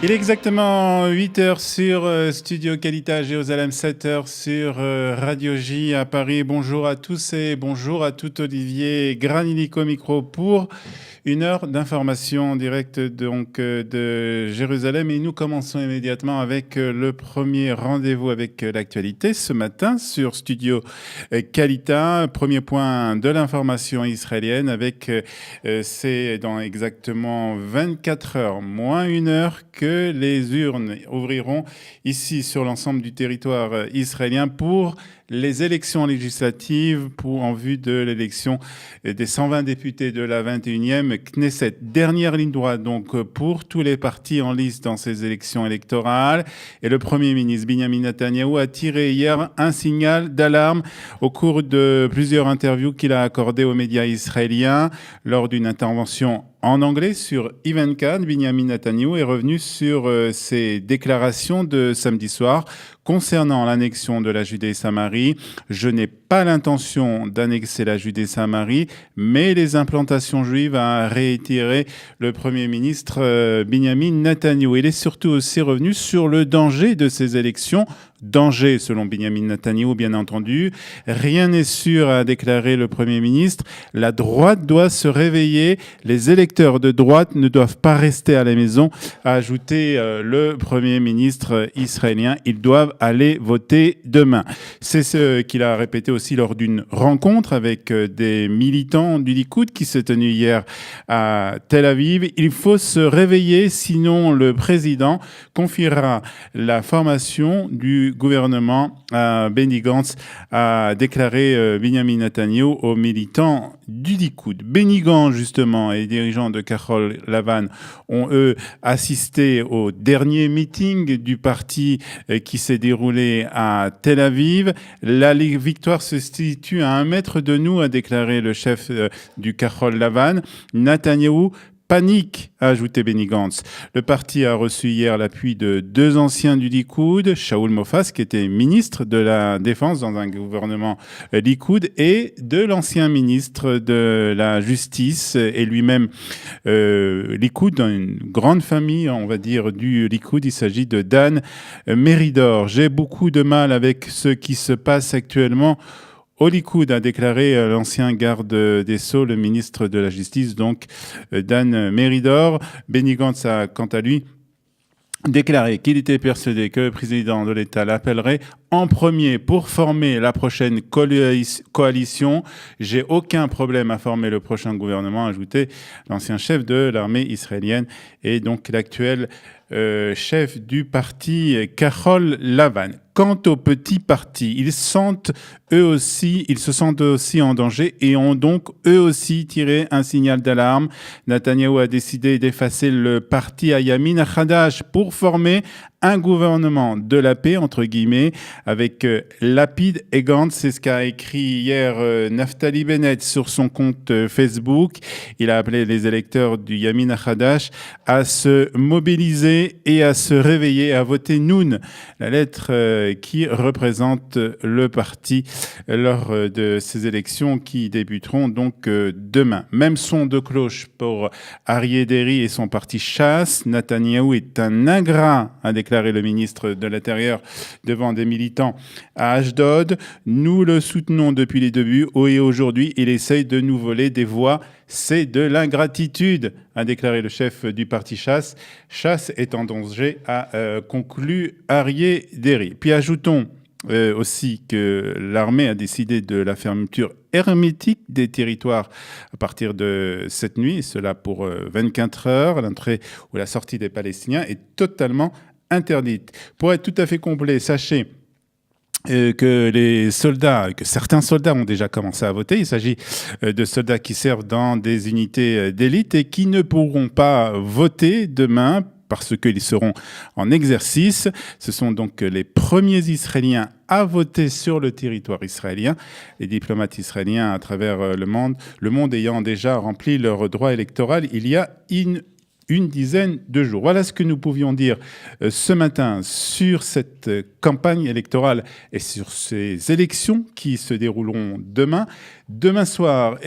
Il est exactement 8 heures sur Studio Qualité à Jérusalem, 7 heures sur Radio J à Paris. Bonjour à tous et bonjour à tout Olivier Granilico micro pour une heure d'information en direct donc de Jérusalem. Et nous commençons immédiatement avec le premier rendez-vous avec l'actualité ce matin sur Studio Qualité. Premier point de l'information israélienne avec c'est dans exactement 24 heures moins une heure que les urnes ouvriront ici sur l'ensemble du territoire israélien pour les élections législatives en vue de l'élection des 120 députés de la 21e Knesset. Dernière ligne droite donc pour tous les partis en lice dans ces élections électorales. Et le Premier ministre Benjamin Netanyahou a tiré hier un signal d'alarme au cours de plusieurs interviews qu'il a accordées aux médias israéliens. Lors d'une intervention en anglais sur I24, Benjamin Netanyahou est revenu sur ses déclarations de samedi soir concernant l'annexion de la Judée-Samarie. Je n'ai pas l'intention d'annexer la Judée-Samarie, mais les implantations juives, a réitéré le Premier ministre Benjamin Netanyahou. Il est surtout aussi revenu sur le danger de ces élections. Danger, selon Benjamin Netanyahou, bien entendu. Rien n'est sûr, a déclaré le Premier ministre. La droite doit se réveiller. Les électeurs de droite ne doivent pas rester à la maison, a ajouté le Premier ministre israélien. Ils doivent aller voter demain. C'est ce qu'il a répété aussi lors d'une rencontre avec des militants du Likoud qui s'est tenue hier à Tel Aviv. Il faut se réveiller, sinon le président confiera la formation du gouvernement à Benny Gantz, a déclaré Benjamin Netanyahou aux militants du Likoud. Benny Gantz, justement, et les dirigeants de Kahol Lavan ont, eux, assisté au dernier meeting du parti qui s'est déroulé à Tel Aviv. La victoire se situe à 1 mètre de nous, a déclaré le chef du Kahol Lavan. Netanyahou panique, a ajouté Benny Gantz. Le parti a reçu hier l'appui de 2 anciens du Likoud, Shaul Mofaz, qui était ministre de la Défense dans un gouvernement Likoud, et de l'ancien ministre de la Justice, et lui-même Likoud, dans une grande famille, on va dire, du Likoud. Il s'agit de Dan Meridor. J'ai beaucoup de mal avec ce qui se passe actuellement au Likoud, a déclaré l'ancien garde des Sceaux, le ministre de la Justice, donc Dan Meridor. Benny Gantz a, quant à lui, déclaré qu'il était persuadé que le président de l'État l'appellerait en premier pour former la prochaine coalition. J'ai aucun problème à former le prochain gouvernement, a ajouté l'ancien chef de l'armée israélienne et donc l'actuel chef du parti Kahol Lavan. Quant aux petits partis, ils se sentent aussi en danger et ont donc eux aussi tiré un signal d'alarme. Netanyahou a décidé d'effacer le parti Yamin Hadash pour former un gouvernement de la paix, entre guillemets, avec Lapid et Gantz. C'est ce qu'a écrit hier Naftali Bennett sur son compte Facebook. Il a appelé les électeurs du Yamin Hadash à se mobiliser et à se réveiller, à voter Noun, la lettre qui représente le parti lors de ces élections qui débuteront donc demain. Même son de cloche pour Aryeh Deri et son parti Chasse. Netanyahou est un ingrat, a déclaré le ministre de l'Intérieur devant des militants à Ashdod. Nous le soutenons depuis les débuts et aujourd'hui, il essaye de nous voler des voix. C'est de l'ingratitude, a déclaré le chef du parti Chasse. Chasse est en danger, a conclu Aryeh Deri. Puis ajoutons aussi que l'armée a décidé de la fermeture hermétique des territoires à partir de cette nuit, cela pour 24 heures. L'entrée ou la sortie des Palestiniens est totalement interdite. Pour être tout à fait complet, sachez que certains soldats ont déjà commencé à voter. Il s'agit de soldats qui servent dans des unités d'élite et qui ne pourront pas voter demain parce qu'ils seront en exercice. Ce sont donc les premiers Israéliens à voter sur le territoire israélien. Les diplomates israéliens à travers le monde ayant déjà rempli leur droit électoral il y a une dizaine de jours. Voilà ce que nous pouvions dire ce matin sur cette campagne électorale et sur ces élections qui se dérouleront demain. Demain soir,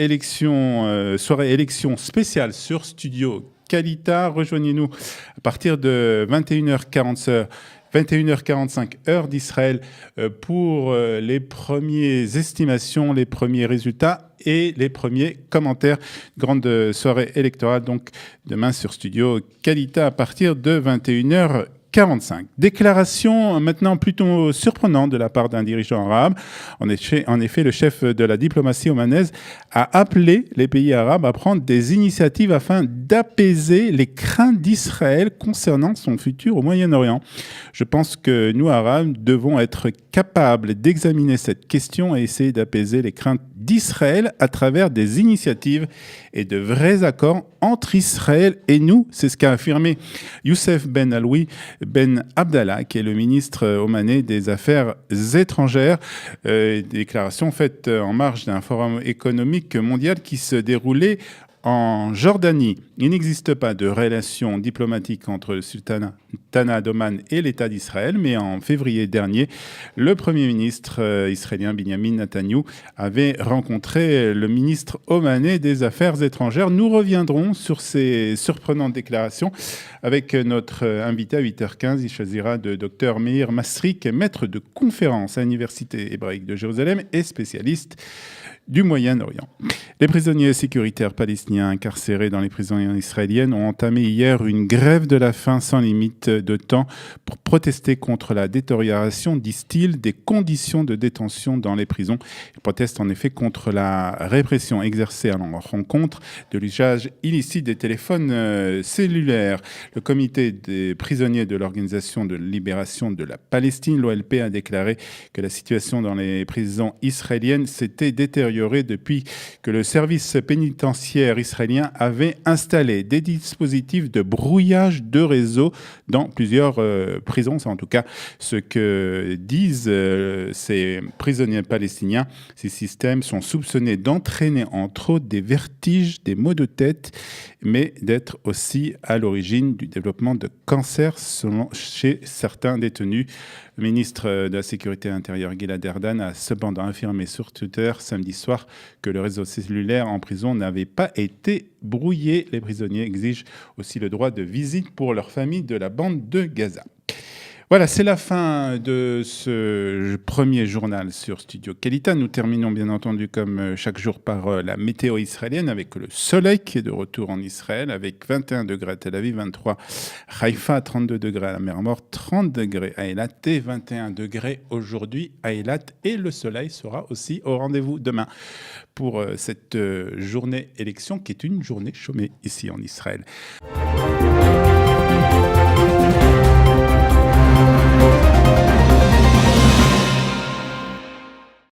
soirée élection spéciale sur Studio Kalita. Rejoignez-nous à partir de 21h45 heure d'Israël pour les premières estimations, les premiers résultats et les premiers commentaires. Grande soirée électorale donc demain sur Studio Kalita à partir de 21h45. Déclaration maintenant plutôt surprenante de la part d'un dirigeant arabe. En effet, le chef de la diplomatie omanaise a appelé les pays arabes à prendre des initiatives afin d'apaiser les craintes d'Israël concernant son futur au Moyen-Orient. Je pense que nous, Arabes, devons être capables d'examiner cette question et essayer d'apaiser les craintes d'Israël à travers des initiatives et de vrais accords entre Israël et nous. C'est ce qu'a affirmé Youssef Ben Aloui Ben Abdallah, qui est le ministre omanais des Affaires étrangères. Déclaration faite en marge d'un forum économique mondial qui se déroulait en Jordanie. Il n'existe pas de relation diplomatique entre le sultanat d'Oman et l'État d'Israël, mais en février dernier, le Premier ministre israélien Benjamin Netanyahou avait rencontré le ministre omanais des Affaires étrangères. Nous reviendrons sur ces surprenantes déclarations avec notre invité à 8h15. Il choisira de Dr Meir Masrik, maître de conférence à l'Université hébraïque de Jérusalem et spécialiste du Moyen-Orient. Les prisonniers sécuritaires palestiniens incarcérés dans les prisons israéliennes ont entamé hier une grève de la faim sans limite de temps pour protester contre la détérioration, disent-ils, des conditions de détention dans les prisons. Ils protestent en effet contre la répression exercée à leur rencontre de l'usage illicite des téléphones cellulaires. Le comité des prisonniers de l'Organisation de libération de la Palestine, l'OLP, a déclaré que la situation dans les prisons israéliennes s'était détériorée depuis que le service pénitentiaire israélien avait installé des dispositifs de brouillage de réseau dans plusieurs prisons. C'est en tout cas ce que disent ces prisonniers palestiniens. Ces systèmes sont soupçonnés d'entraîner entre autres des vertiges, des maux de tête, mais d'être aussi à l'origine du développement de cancers chez certains détenus. Le ministre de la Sécurité intérieure, Gilad Erdan, a cependant affirmé sur Twitter samedi soir que le réseau cellulaire en prison n'avait pas été brouillé. Les prisonniers exigent aussi le droit de visite pour leur famille de la bande de Gaza. Voilà, c'est la fin de ce premier journal sur Studio Kalita. Nous terminons bien entendu comme chaque jour par la météo israélienne avec le soleil qui est de retour en Israël avec 21 degrés à Tel Aviv, 23 Haïfa, 32 degrés à la mer Morte, 30 degrés à Eilat et 21 degrés aujourd'hui à Eilat. Et le soleil sera aussi au rendez-vous demain pour cette journée élection qui est une journée chômée ici en Israël.